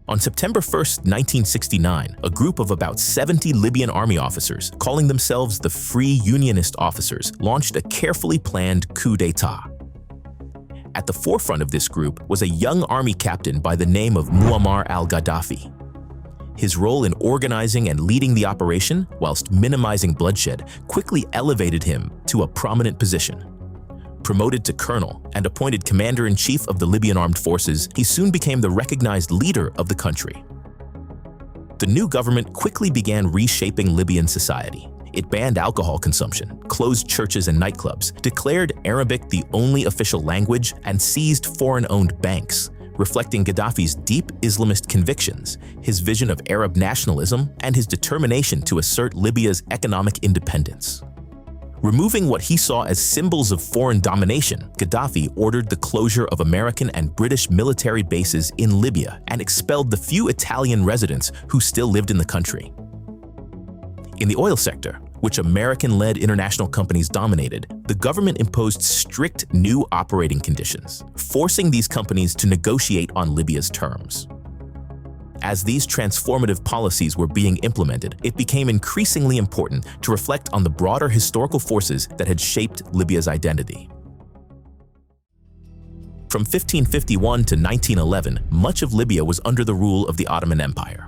On September 1, 1969, a group of about 70 Libyan army officers, calling themselves the Free Unionist Officers, launched a carefully planned coup d'etat. At the forefront of this group was a young army captain by the name of Muammar al-Gaddafi. His role in organizing and leading the operation, whilst minimizing bloodshed, quickly elevated him to a prominent position. Promoted to colonel and appointed commander-in-chief of the Libyan armed forces, he soon became the recognized leader of the country. The new government quickly began reshaping Libyan society. It banned alcohol consumption, closed churches and nightclubs, declared Arabic the only official language, and seized foreign-owned banks, reflecting Gaddafi's deep Islamist convictions, his vision of Arab nationalism, and his determination to assert Libya's economic independence. Removing what he saw as symbols of foreign domination, Gaddafi ordered the closure of American and British military bases in Libya and expelled the few Italian residents who still lived in the country. In the oil sector, which American-led international companies dominated, the government imposed strict new operating conditions, forcing these companies to negotiate on Libya's terms. As these transformative policies were being implemented, it became increasingly important to reflect on the broader historical forces that had shaped Libya's identity. From 1551 to 1911, much of Libya was under the rule of the Ottoman Empire.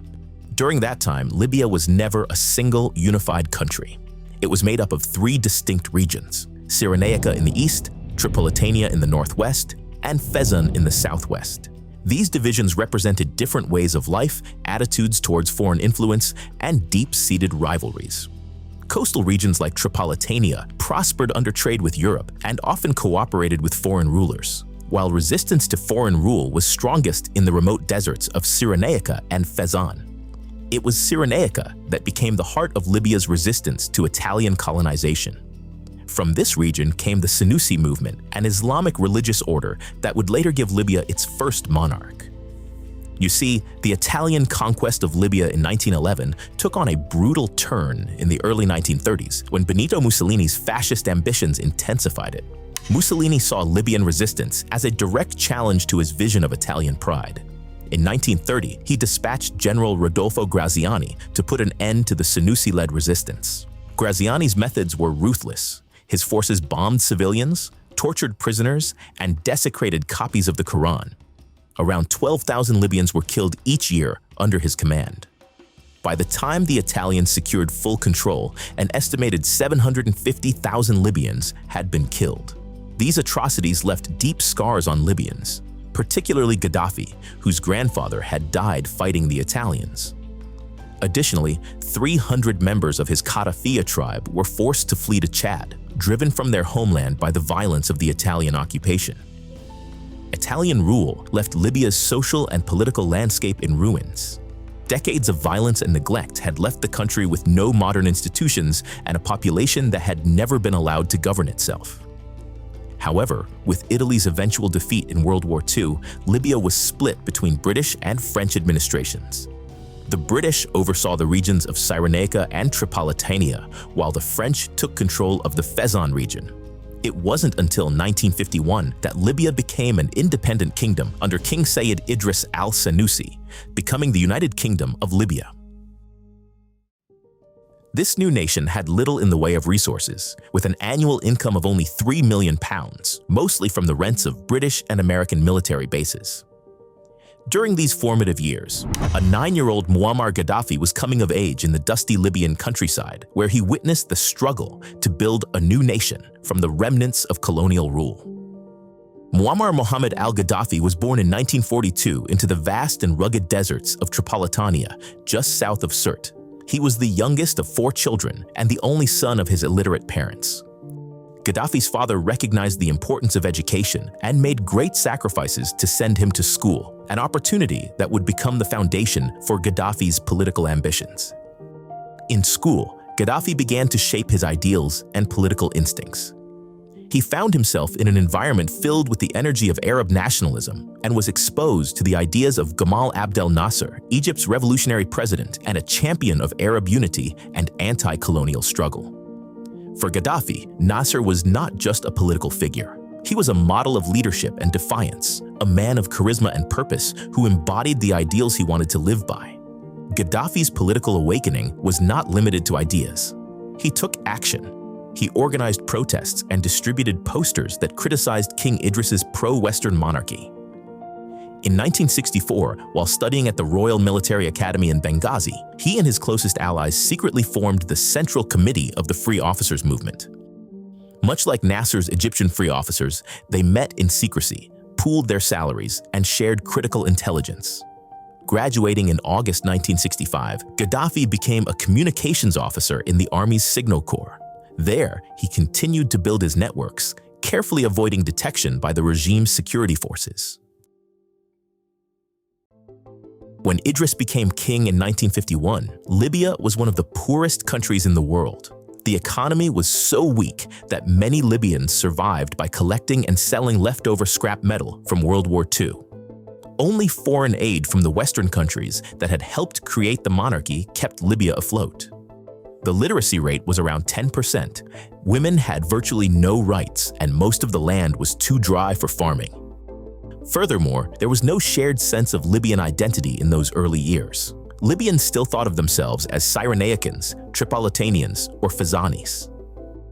During that time, Libya was never a single unified country. It was made up of three distinct regions: Cyrenaica in the east, Tripolitania in the northwest, and Fezzan in the southwest. These divisions represented different ways of life, attitudes towards foreign influence, and deep-seated rivalries. Coastal regions like Tripolitania prospered under trade with Europe and often cooperated with foreign rulers, while resistance to foreign rule was strongest in the remote deserts of Cyrenaica and Fezzan. It was Cyrenaica that became the heart of Libya's resistance to Italian colonization. From this region came the Senussi movement, an Islamic religious order that would later give Libya its first monarch. You see, the Italian conquest of Libya in 1911 took on a brutal turn in the early 1930s when Benito Mussolini's fascist ambitions intensified it. Mussolini saw Libyan resistance as a direct challenge to his vision of Italian pride. In 1930, he dispatched General Rodolfo Graziani to put an end to the Senussi-led resistance. Graziani's methods were ruthless. His forces bombed civilians, tortured prisoners, and desecrated copies of the Quran. Around 12,000 Libyans were killed each year under his command. By the time the Italians secured full control, an estimated 750,000 Libyans had been killed. These atrocities left deep scars on Libyans, particularly Gaddafi, whose grandfather had died fighting the Italians. Additionally, 300 members of his Kadhafiya tribe were forced to flee to Chad, driven from their homeland by the violence of the Italian occupation. Italian rule left Libya's social and political landscape in ruins. Decades of violence and neglect had left the country with no modern institutions and a population that had never been allowed to govern itself. However, with Italy's eventual defeat in World War II, Libya was split between British and French administrations. The British oversaw the regions of Cyrenaica and Tripolitania, while the French took control of the Fezzan region. It wasn't until 1951 that Libya became an independent kingdom under King Sayyid Idris al-Senussi, becoming the United Kingdom of Libya. This new nation had little in the way of resources, with an annual income of only £3 million, mostly from the rents of British and American military bases. During these formative years, a 9-year-old Muammar Gaddafi was coming of age in the dusty Libyan countryside, where he witnessed the struggle to build a new nation from the remnants of colonial rule. Muammar Mohammed al-Gaddafi was born in 1942 into the vast and rugged deserts of Tripolitania, just south of Sirte. He was the youngest of 4 children and the only son of his illiterate parents. Gaddafi's father recognized the importance of education and made great sacrifices to send him to school, an opportunity that would become the foundation for Gaddafi's political ambitions. In school, Gaddafi began to shape his ideals and political instincts. He found himself in an environment filled with the energy of Arab nationalism and was exposed to the ideas of Gamal Abdel Nasser, Egypt's revolutionary president and a champion of Arab unity and anti-colonial struggle. For Gaddafi, Nasser was not just a political figure. He was a model of leadership and defiance, a man of charisma and purpose who embodied the ideals he wanted to live by. Gaddafi's political awakening was not limited to ideas. He took action. He organized protests and distributed posters that criticized King Idris's pro-Western monarchy. In 1964, while studying at the Royal Military Academy in Benghazi, he and his closest allies secretly formed the Central Committee of the Free Officers Movement. Much like Nasser's Egyptian free officers, they met in secrecy, pooled their salaries, and shared critical intelligence. Graduating in August 1965, Gaddafi became a communications officer in the Army's Signal Corps. There, he continued to build his networks, carefully avoiding detection by the regime's security forces. When Idris became king in 1951, Libya was one of the poorest countries in the world. The economy was so weak that many Libyans survived by collecting and selling leftover scrap metal from World War II. Only foreign aid from the Western countries that had helped create the monarchy kept Libya afloat. The literacy rate was around 10%. Women had virtually no rights, and most of the land was too dry for farming. Furthermore, there was no shared sense of Libyan identity in those early years. Libyans still thought of themselves as Cyrenaians, Tripolitanians, or Fezanis.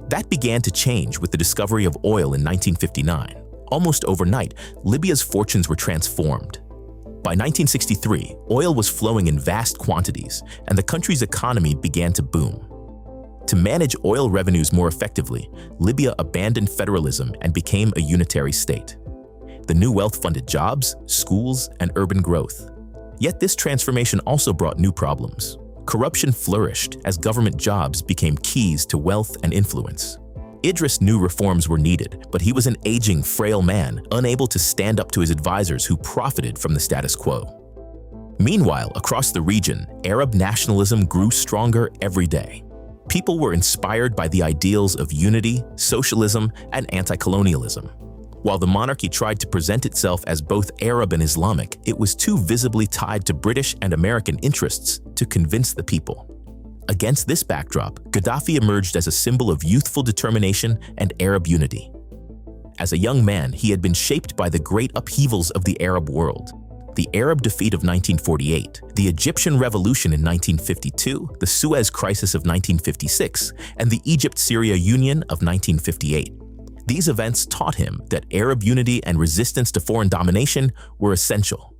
That began to change with the discovery of oil in 1959. Almost overnight, Libya's fortunes were transformed. By 1963, oil was flowing in vast quantities, and the country's economy began to boom. To manage oil revenues more effectively, Libya abandoned federalism and became a unitary state. The new wealth funded jobs, schools, and urban growth. Yet this transformation also brought new problems. Corruption flourished as government jobs became keys to wealth and influence. Idris knew reforms were needed, but he was an aging, frail man, unable to stand up to his advisors who profited from the status quo. Meanwhile, across the region, Arab nationalism grew stronger every day. People were inspired by the ideals of unity, socialism, and anti-colonialism. While the monarchy tried to present itself as both Arab and Islamic, it was too visibly tied to British and American interests to convince the people. Against this backdrop, Gaddafi emerged as a symbol of youthful determination and Arab unity. As a young man, he had been shaped by the great upheavals of the Arab world. The Arab defeat of 1948, the Egyptian Revolution in 1952, the Suez Crisis of 1956, and the Egypt-Syria Union of 1958. These events taught him that Arab unity and resistance to foreign domination were essential.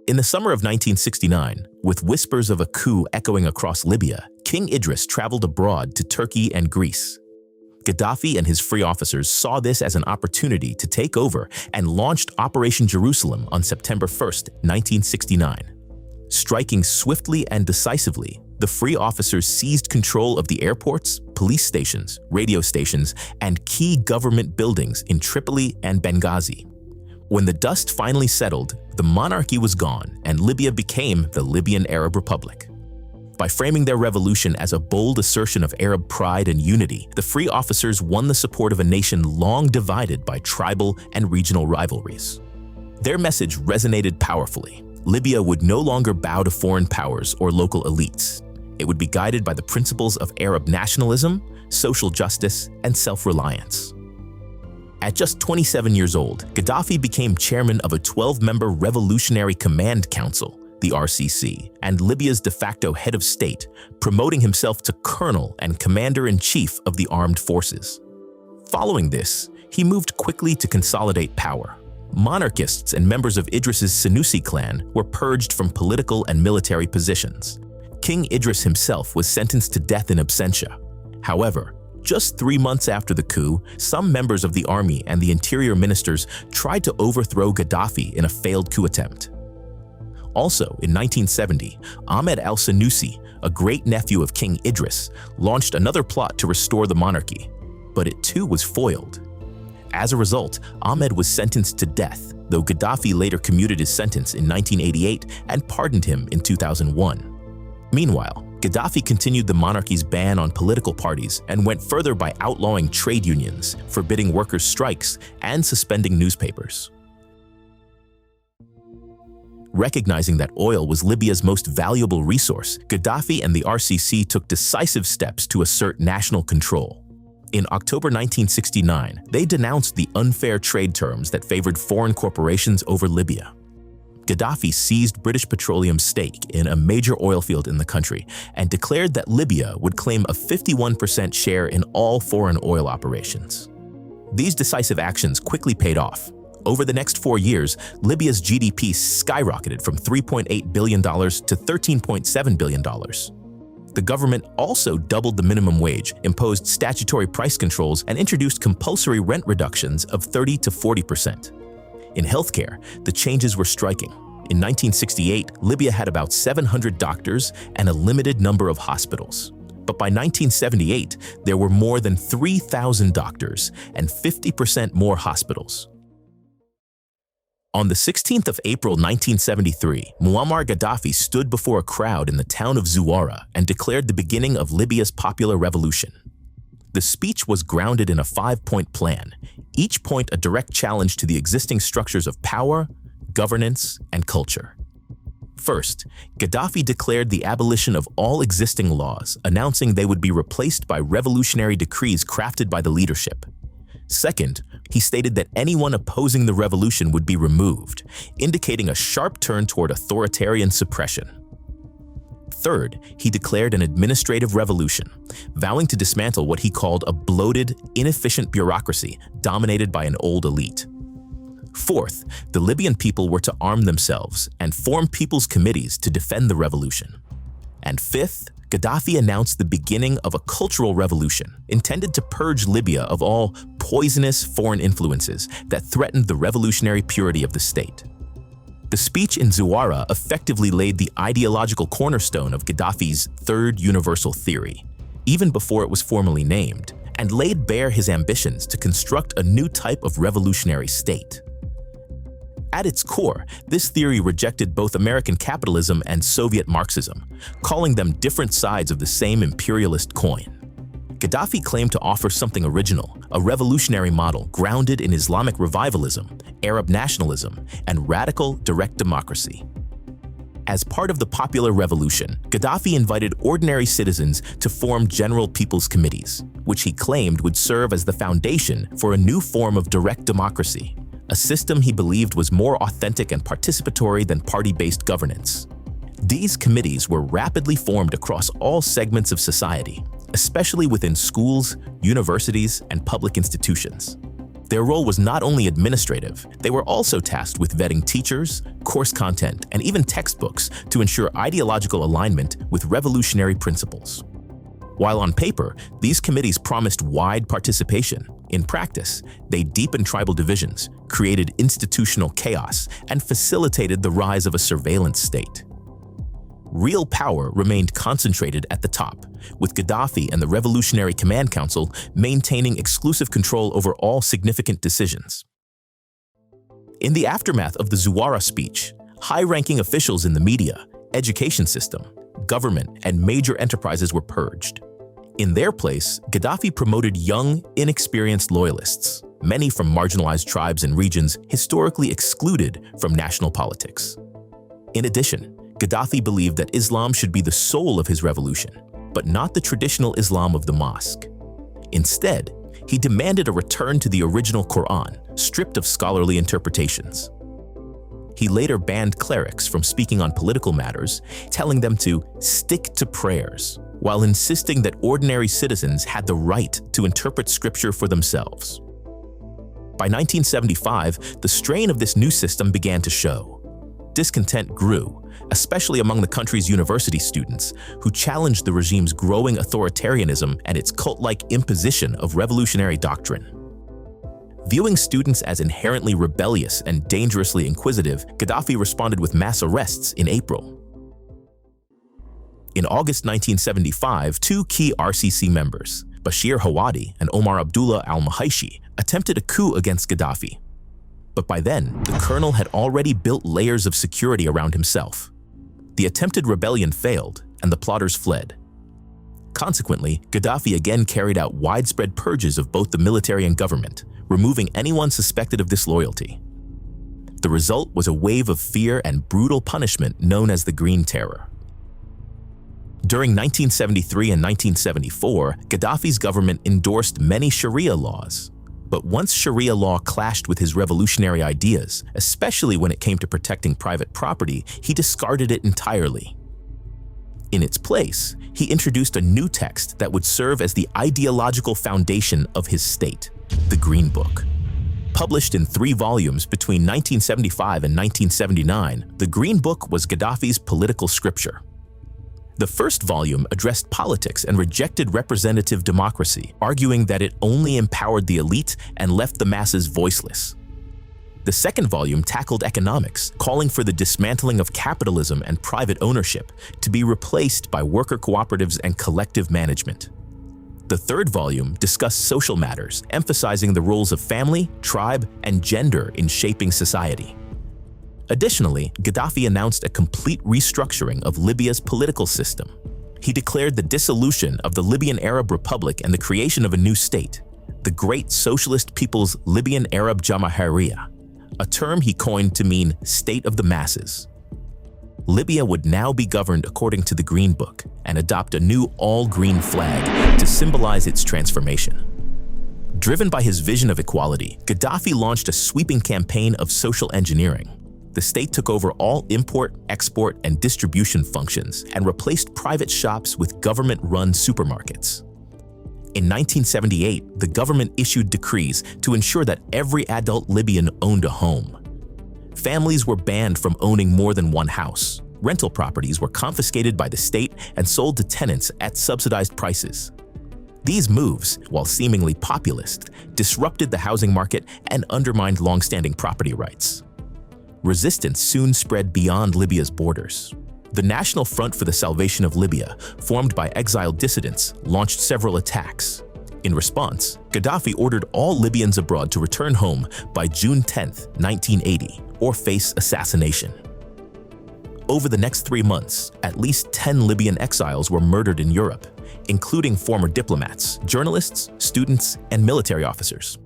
In the summer of 1969, with whispers of a coup echoing across Libya, King Idris traveled abroad to Turkey and Greece. Gaddafi and his free officers saw this as an opportunity to take over and launched Operation Jerusalem on September 1, 1969. Striking swiftly and decisively, the free officers seized control of the airports, police stations, radio stations, and key government buildings in Tripoli and Benghazi. When the dust finally settled, the monarchy was gone and Libya became the Libyan Arab Republic. By framing their revolution as a bold assertion of Arab pride and unity, the free officers won the support of a nation long divided by tribal and regional rivalries. Their message resonated powerfully. Libya would no longer bow to foreign powers or local elites. It would be guided by the principles of Arab nationalism, social justice, and self-reliance. At just 27 years old, Gaddafi became chairman of a 12-member Revolutionary Command Council, the RCC, and Libya's de facto head of state, promoting himself to colonel and commander-in-chief of the armed forces. Following this, he moved quickly to consolidate power. Monarchists and members of Idris's Senussi clan were purged from political and military positions. King Idris himself was sentenced to death in absentia. However, just 3 months after the coup, some members of the army and the interior ministers tried to overthrow Gaddafi in a failed coup attempt. Also, in 1970, Ahmed al-Senussi, a great-nephew of King Idris, launched another plot to restore the monarchy, but it too was foiled. As a result, Ahmed was sentenced to death, though Gaddafi later commuted his sentence in 1988 and pardoned him in 2001. Meanwhile, Gaddafi continued the monarchy's ban on political parties and went further by outlawing trade unions, forbidding workers' strikes, and suspending newspapers. Recognizing that oil was Libya's most valuable resource, Gaddafi and the RCC took decisive steps to assert national control. In October 1969, they denounced the unfair trade terms that favored foreign corporations over Libya. Gaddafi seized British Petroleum's stake in a major oil field in the country and declared that Libya would claim a 51% share in all foreign oil operations. These decisive actions quickly paid off. Over the next 4 years, Libya's GDP skyrocketed from $3.8 billion to $13.7 billion. The government also doubled the minimum wage, imposed statutory price controls, and introduced compulsory rent reductions of 30 to 40%. In healthcare, the changes were striking. In 1968, Libya had about 700 doctors and a limited number of hospitals. But by 1978, there were more than 3,000 doctors and 50% more hospitals. On the 16th of April 1973, Muammar Gaddafi stood before a crowd in the town of Zuwara and declared the beginning of Libya's popular revolution. The speech was grounded in a 5-point plan, each point a direct challenge to the existing structures of power, governance, and culture. First, Gaddafi declared the abolition of all existing laws, announcing they would be replaced by revolutionary decrees crafted by the leadership. Second, he stated that anyone opposing the revolution would be removed, indicating a sharp turn toward authoritarian suppression. Third, he declared an administrative revolution, vowing to dismantle what he called a bloated, inefficient bureaucracy dominated by an old elite. Fourth, the Libyan people were to arm themselves and form people's committees to defend the revolution. And fifth, Gaddafi announced the beginning of a cultural revolution intended to purge Libya of all poisonous foreign influences that threatened the revolutionary purity of the state. The speech in Zuwara effectively laid the ideological cornerstone of Gaddafi's Third Universal Theory, even before it was formally named, and laid bare his ambitions to construct a new type of revolutionary state. At its core, this theory rejected both American capitalism and Soviet Marxism, calling them different sides of the same imperialist coin. Gaddafi claimed to offer something original, a revolutionary model grounded in Islamic revivalism, Arab nationalism, and radical direct democracy. As part of the popular revolution, Gaddafi invited ordinary citizens to form general people's committees, which he claimed would serve as the foundation for a new form of direct democracy, a system he believed was more authentic and participatory than party-based governance. These committees were rapidly formed across all segments of society, especially within schools, universities, and public institutions. Their role was not only administrative, they were also tasked with vetting teachers, course content, and even textbooks to ensure ideological alignment with revolutionary principles. While on paper, these committees promised wide participation, in practice, they deepened tribal divisions, created institutional chaos, and facilitated the rise of a surveillance state. Real power remained concentrated at the top, with Gaddafi and the Revolutionary Command Council maintaining exclusive control over all significant decisions. In the aftermath of the Zuwara speech, high-ranking officials in the media, education system, government, and major enterprises were purged. In their place, Gaddafi promoted young, inexperienced loyalists, many from marginalized tribes and regions historically excluded from national politics. In addition, Gaddafi believed that Islam should be the soul of his revolution, but not the traditional Islam of the mosque. Instead, he demanded a return to the original Quran, stripped of scholarly interpretations. He later banned clerics from speaking on political matters, telling them to stick to prayers, while insisting that ordinary citizens had the right to interpret scripture for themselves. By 1975, the strain of this new system began to show. Discontent grew, especially among the country's university students, who challenged the regime's growing authoritarianism and its cult-like imposition of revolutionary doctrine. Viewing students as inherently rebellious and dangerously inquisitive, Gaddafi responded with mass arrests in April. In August 1975, two key RCC members, Bashir Hawadi and Omar Abdullah al-Mahaishi, attempted a coup against Gaddafi. But by then, the colonel had already built layers of security around himself. The attempted rebellion failed, and the plotters fled. Consequently, Gaddafi again carried out widespread purges of both the military and government, removing anyone suspected of disloyalty. The result was a wave of fear and brutal punishment known as the Green Terror. During 1973 and 1974, Gaddafi's government endorsed many Sharia laws. But once Sharia law clashed with his revolutionary ideas, especially when it came to protecting private property, he discarded it entirely. In its place, he introduced a new text that would serve as the ideological foundation of his state, the Green Book. Published in 3 volumes between 1975 and 1979, the Green Book was Gaddafi's political scripture. The first volume addressed politics and rejected representative democracy, arguing that it only empowered the elite and left the masses voiceless. The second volume tackled economics, calling for the dismantling of capitalism and private ownership to be replaced by worker cooperatives and collective management. The third volume discussed social matters, emphasizing the roles of family, tribe, and gender in shaping society. Additionally, Gaddafi announced a complete restructuring of Libya's political system. He declared the dissolution of the Libyan Arab Republic and the creation of a new state, the Great Socialist People's Libyan Arab Jamahiriya, a term he coined to mean state of the masses. Libya would now be governed according to the Green Book and adopt a new all-green flag to symbolize its transformation. Driven by his vision of equality, Gaddafi launched a sweeping campaign of social engineering. The state took over all import, export, and distribution functions and replaced private shops with government-run supermarkets. In 1978, the government issued decrees to ensure that every adult Libyan owned a home. Families were banned from owning more than one house. Rental properties were confiscated by the state and sold to tenants at subsidized prices. These moves, while seemingly populist, disrupted the housing market and undermined long-standing property rights. Resistance soon spread beyond Libya's borders. The National Front for the Salvation of Libya, formed by exiled dissidents, launched several attacks. In response, Gaddafi ordered all Libyans abroad to return home by June 10, 1980, or face assassination. Over the next 3 months, at least 10 Libyan exiles were murdered in Europe, including former diplomats, journalists, students, and military officers.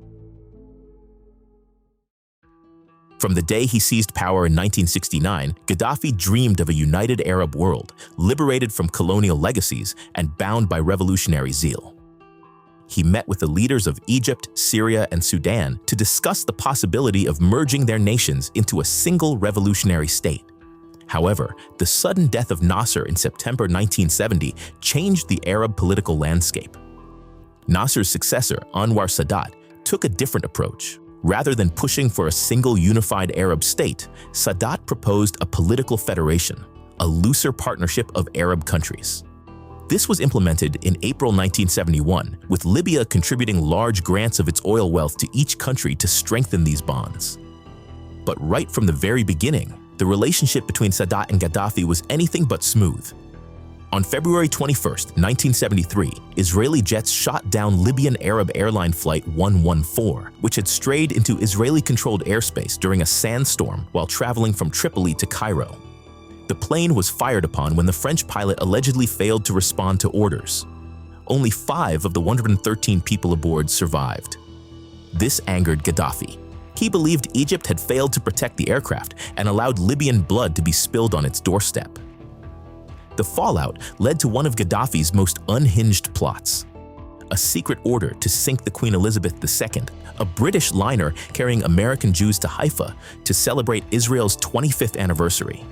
From the day he seized power in 1969, Gaddafi dreamed of a united Arab world, liberated from colonial legacies and bound by revolutionary zeal. He met with the leaders of Egypt, Syria, and Sudan to discuss the possibility of merging their nations into a single revolutionary state. However, the sudden death of Nasser in September 1970 changed the Arab political landscape. Nasser's successor, Anwar Sadat, took a different approach. Rather than pushing for a single unified Arab state, Sadat proposed a political federation, a looser partnership of Arab countries. This was implemented in April 1971, with Libya contributing large grants of its oil wealth to each country to strengthen these bonds. But right from the very beginning, the relationship between Sadat and Gaddafi was anything but smooth. On February 21, 1973, Israeli jets shot down Libyan Arab airline Flight 114, which had strayed into Israeli-controlled airspace during a sandstorm while traveling from Tripoli to Cairo. The plane was fired upon when the French pilot allegedly failed to respond to orders. Only 5 of the 113 people aboard survived. This angered Gaddafi. He believed Egypt had failed to protect the aircraft and allowed Libyan blood to be spilled on its doorstep. The fallout led to one of Gaddafi's most unhinged plots: a secret order to sink the Queen Elizabeth II, a British liner carrying American Jews to Haifa to celebrate Israel's 25th anniversary.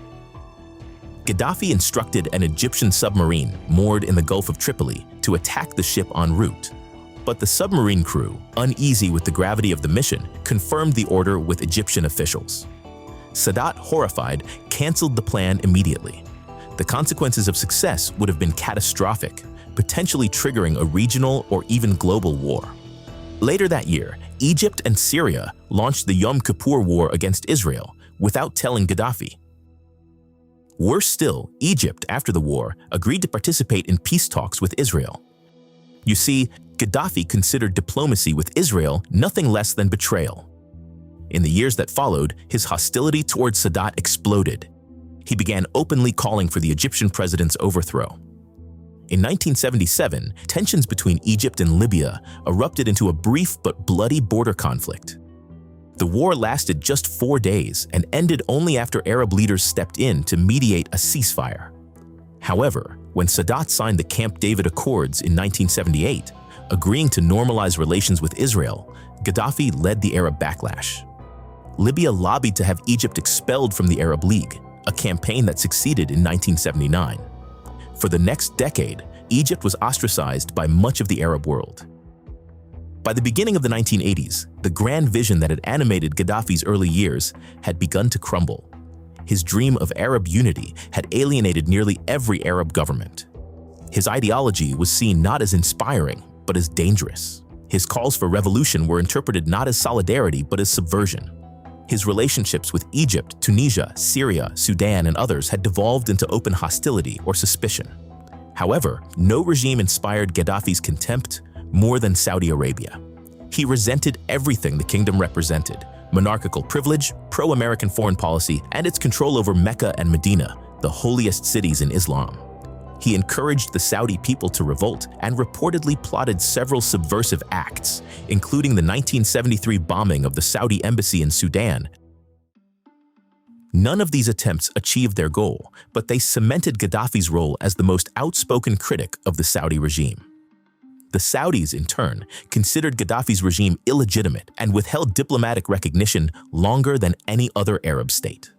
Gaddafi instructed an Egyptian submarine moored in the Gulf of Tripoli to attack the ship en route. But the submarine crew, uneasy with the gravity of the mission, confirmed the order with Egyptian officials. Sadat, horrified, canceled the plan immediately. The consequences of success would have been catastrophic, potentially triggering a regional or even global war. Later that year, Egypt and Syria launched the Yom Kippur War against Israel without telling Gaddafi. Worse still, Egypt, after the war, agreed to participate in peace talks with Israel. You see, Gaddafi considered diplomacy with Israel nothing less than betrayal. In the years that followed, his hostility towards Sadat exploded. He began openly calling for the Egyptian president's overthrow. In 1977, tensions between Egypt and Libya erupted into a brief but bloody border conflict. The war lasted just 4 days and ended only after Arab leaders stepped in to mediate a ceasefire. However, When Sadat signed the Camp David Accords in 1978, agreeing to normalize relations with Israel, Gaddafi led the Arab backlash. Libya lobbied to have Egypt expelled from the Arab League, a campaign that succeeded in 1979. For the next decade, Egypt was ostracized by much of the Arab world. By the beginning of the 1980s, the grand vision that had animated Gaddafi's early years had begun to crumble. His dream of Arab unity had alienated nearly every Arab government. His ideology was seen not as inspiring, but as dangerous. His calls for revolution were interpreted not as solidarity, but as subversion. His relationships with Egypt, Tunisia, Syria, Sudan, and others had devolved into open hostility or suspicion. However, no regime inspired Gaddafi's contempt more than Saudi Arabia. He resented everything the kingdom represented: monarchical privilege, pro-American foreign policy, and its control over Mecca and Medina, the holiest cities in Islam. He encouraged the Saudi people to revolt and reportedly plotted several subversive acts, including the 1973 bombing of the Saudi embassy in Sudan. None of these attempts achieved their goal, but they cemented Gaddafi's role as the most outspoken critic of the Saudi regime. The Saudis, in turn, considered Gaddafi's regime illegitimate and withheld diplomatic recognition longer than any other Arab state.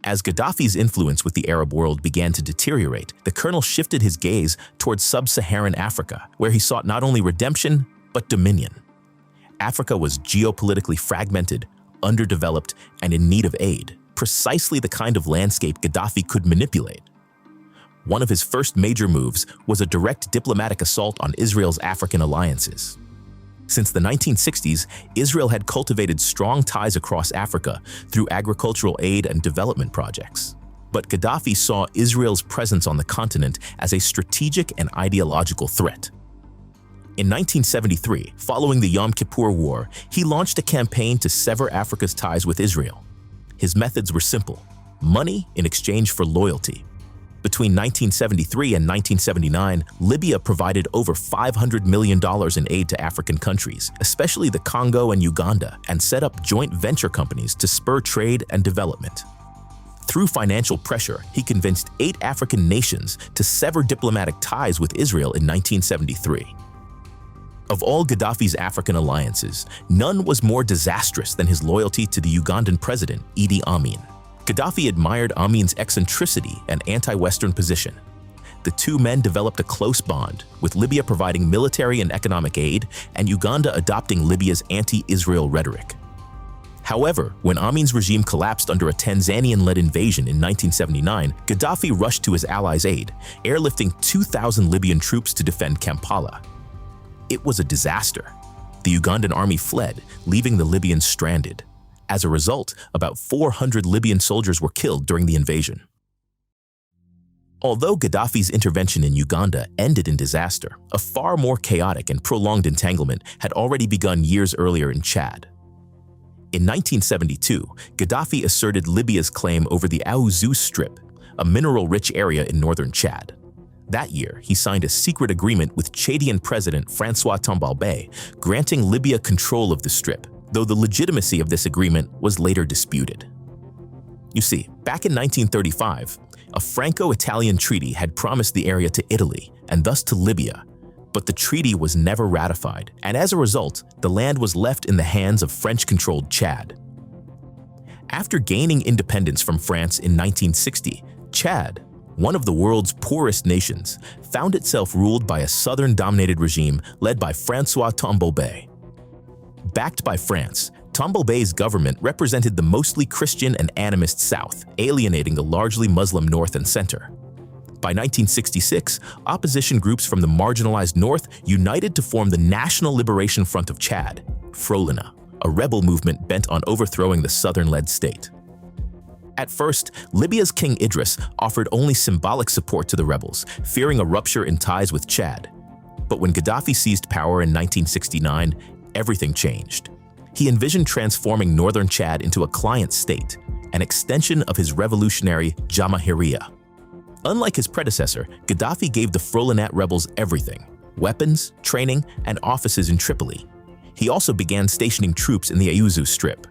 As Gaddafi's influence with the Arab world began to deteriorate, the colonel shifted his gaze towards sub-Saharan Africa, where he sought not only redemption, but dominion. Africa was geopolitically fragmented, underdeveloped, and in need of aid, precisely the kind of landscape Gaddafi could manipulate. One of his first major moves was a direct diplomatic assault on Israel's African alliances. Since the 1960s, Israel had cultivated strong ties across Africa through agricultural aid and development projects. But Gaddafi saw Israel's presence on the continent as a strategic and ideological threat. In 1973, following the Yom Kippur War, he launched a campaign to sever Africa's ties with Israel. His methods were simple: money in exchange for loyalty. Between 1973 and 1979, Libya provided over $500 million in aid to African countries, especially the Congo and Uganda, and set up joint venture companies to spur trade and development. Through financial pressure, he convinced 8 African nations to sever diplomatic ties with Israel in 1973. Of all Gaddafi's African alliances, none was more disastrous than his loyalty to the Ugandan president, Idi Amin. Gaddafi admired Amin's eccentricity and anti-Western position. The two men developed a close bond, with Libya providing military and economic aid and Uganda adopting Libya's anti-Israel rhetoric. However, when Amin's regime collapsed under a Tanzanian-led invasion in 1979, Gaddafi rushed to his allies' aid, airlifting 2,000 Libyan troops to defend Kampala. It was a disaster. The Ugandan army fled, leaving the Libyans stranded. As a result, about 400 Libyan soldiers were killed during the invasion. Although Gaddafi's intervention in Uganda ended in disaster, a far more chaotic and prolonged entanglement had already begun years earlier in Chad. In 1972, Gaddafi asserted Libya's claim over the Aouzou Strip, a mineral-rich area in northern Chad. That year, he signed a secret agreement with Chadian President François Tombalbaye, granting Libya control of the strip, though the legitimacy of this agreement was later disputed. You see, back in 1935, a Franco-Italian treaty had promised the area to Italy, and thus to Libya, but the treaty was never ratified, and as a result, the land was left in the hands of French-controlled Chad. After gaining independence from France in 1960, Chad, one of the world's poorest nations, found itself ruled by a southern-dominated regime led by François Tombalbaye. Backed by France, Tombalbaye's government represented the mostly Christian and animist South, alienating the largely Muslim North and Center. By 1966, opposition groups from the marginalized North united to form the National Liberation Front of Chad, Frolina, a rebel movement bent on overthrowing the southern-led state. At first, Libya's King Idris offered only symbolic support to the rebels, fearing a rupture in ties with Chad. But when Gaddafi seized power in 1969, everything changed. He envisioned transforming northern Chad into a client state, an extension of his revolutionary Jamahiriya. Unlike his predecessor, Gaddafi gave the Frolinat rebels everything: weapons, training, and offices in Tripoli. He also began stationing troops in the Aouzou Strip.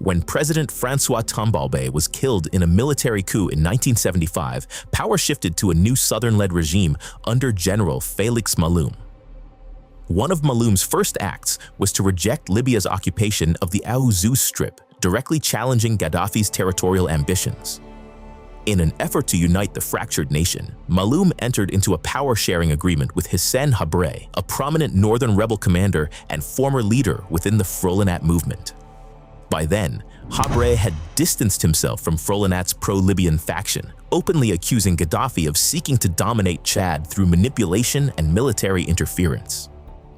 When President François Tombalbaye was killed in a military coup in 1975, power shifted to a new southern-led regime under General Félix Malloum. One of Malloum's first acts was to reject Libya's occupation of the Aouzou Strip, directly challenging Gaddafi's territorial ambitions. In an effort to unite the fractured nation, Malloum entered into a power-sharing agreement with Hissène Habré, a prominent northern rebel commander and former leader within the Frolinat movement. By then, Habré had distanced himself from Frolinat's pro-Libyan faction, openly accusing Gaddafi of seeking to dominate Chad through manipulation and military interference.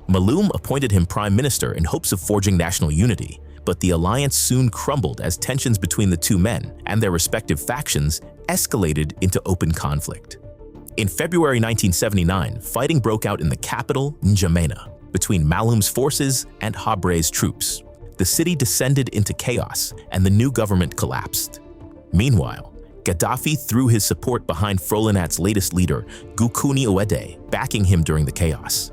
Malloum appointed him prime minister in hopes of forging national unity, but the alliance soon crumbled as tensions between the two men and their respective factions escalated into open conflict. In February 1979, fighting broke out in the capital, N'Djamena, between Malloum's forces and Habré's troops. The city descended into chaos and the new government collapsed. Meanwhile, Gaddafi threw his support behind Frolinat's latest leader, Goukouni Ouédé, backing him during the chaos.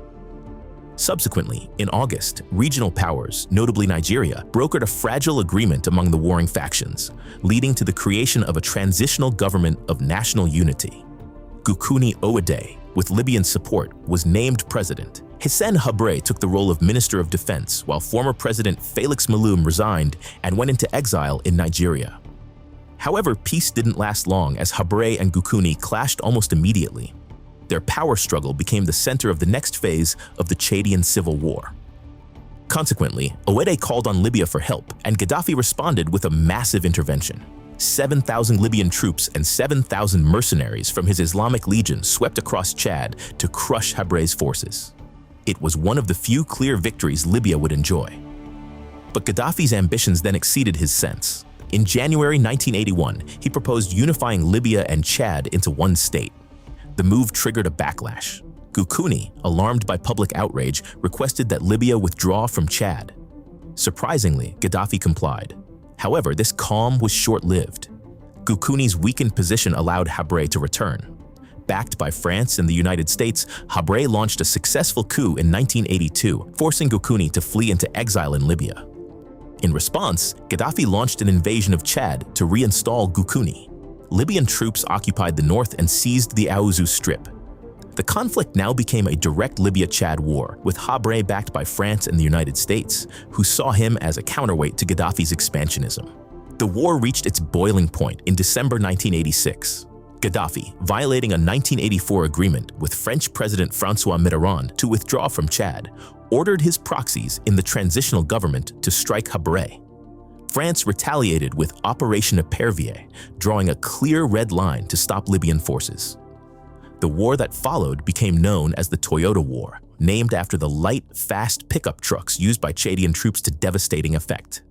Subsequently, in August, regional powers, notably Nigeria, brokered a fragile agreement among the warring factions, leading to the creation of a transitional government of national unity. Goukouni Ouédé, with Libyan support, was named president. Hissène Habré took the role of Minister of Defense, while former President Félix Malloum resigned and went into exile in Nigeria. However, peace didn't last long as Habré and Goukouni clashed almost immediately. Their power struggle became the center of the next phase of the Chadian civil war. Consequently, Ouédé called on Libya for help, and Gaddafi responded with a massive intervention. 7,000 Libyan troops and 7,000 mercenaries from his Islamic Legion swept across Chad to crush Habré's forces. It was one of the few clear victories Libya would enjoy. But Gaddafi's ambitions then exceeded his sense. In January 1981, he proposed unifying Libya and Chad into one state. The move triggered a backlash. Goukouni, alarmed by public outrage, requested that Libya withdraw from Chad. Surprisingly, Gaddafi complied. However, this calm was short-lived. Goukouni's weakened position allowed Habré to return. Backed by France and the United States, Habré launched a successful coup in 1982, forcing Goukouni to flee into exile in Libya. In response, Gaddafi launched an invasion of Chad to reinstall Goukouni. Libyan troops occupied the north and seized the Aouzou Strip. The conflict now became a direct Libya-Chad war, with Habré backed by France and the United States, who saw him as a counterweight to Gaddafi's expansionism. The war reached its boiling point in December 1986. Gaddafi, violating a 1984 agreement with French President François Mitterrand to withdraw from Chad, ordered his proxies in the transitional government to strike Habré. France retaliated with Operation Epervier, drawing a clear red line to stop Libyan forces. The war that followed became known as the Toyota War, named after the light, fast pickup trucks used by Chadian troops to devastating effect.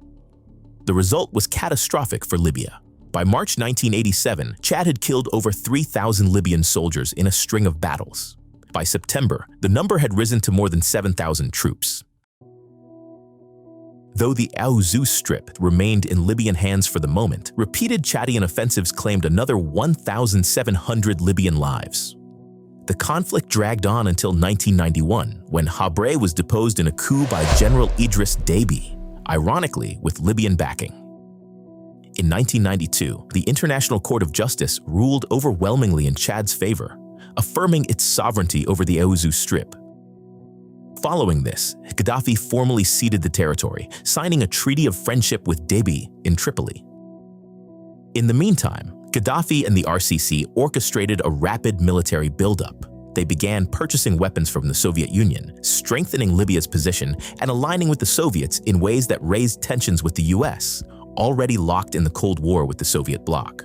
The result was catastrophic for Libya. By March 1987, Chad had killed over 3,000 Libyan soldiers in a string of battles. By September, the number had risen to more than 7,000 troops. Though the Aouzou Strip remained in Libyan hands for the moment, repeated Chadian offensives claimed another 1,700 Libyan lives. The conflict dragged on until 1991, when Habré was deposed in a coup by General Idriss Déby, ironically with Libyan backing. In 1992, the International Court of Justice ruled overwhelmingly in Chad's favor, affirming its sovereignty over the Aouzou Strip. Following this, Gaddafi formally ceded the territory, signing a treaty of friendship with Déby in Tripoli. In the meantime, Gaddafi and the RCC orchestrated a rapid military buildup. They began purchasing weapons from the Soviet Union, strengthening Libya's position and aligning with the Soviets in ways that raised tensions with the US, already locked in the Cold War with the Soviet bloc.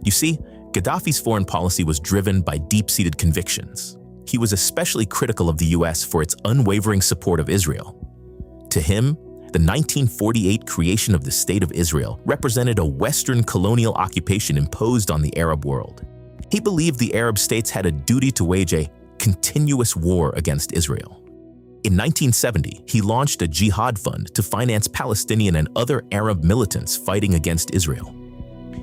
You see, Gaddafi's foreign policy was driven by deep-seated convictions. He was especially critical of the US for its unwavering support of Israel. To him, the 1948 creation of the State of Israel represented a Western colonial occupation imposed on the Arab world. He believed the Arab states had a duty to wage a continuous war against Israel. In 1970, he launched a jihad fund to finance Palestinian and other Arab militants fighting against Israel.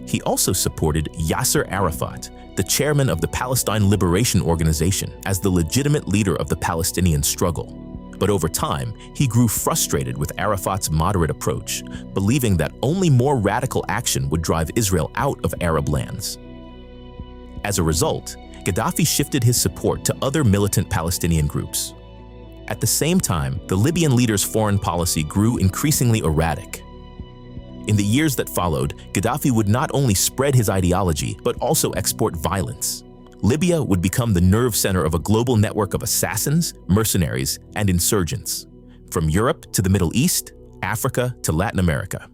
He also supported Yasser Arafat, the chairman of the Palestine Liberation Organization, as the legitimate leader of the Palestinian struggle. But over time, he grew frustrated with Arafat's moderate approach, believing that only more radical action would drive Israel out of Arab lands. As a result, Gaddafi shifted his support to other militant Palestinian groups. At the same time, the Libyan leader's foreign policy grew increasingly erratic. In the years that followed, Gaddafi would not only spread his ideology, but also export violence. Libya would become the nerve center of a global network of assassins, mercenaries, and insurgents, from Europe to the Middle East, Africa to Latin America.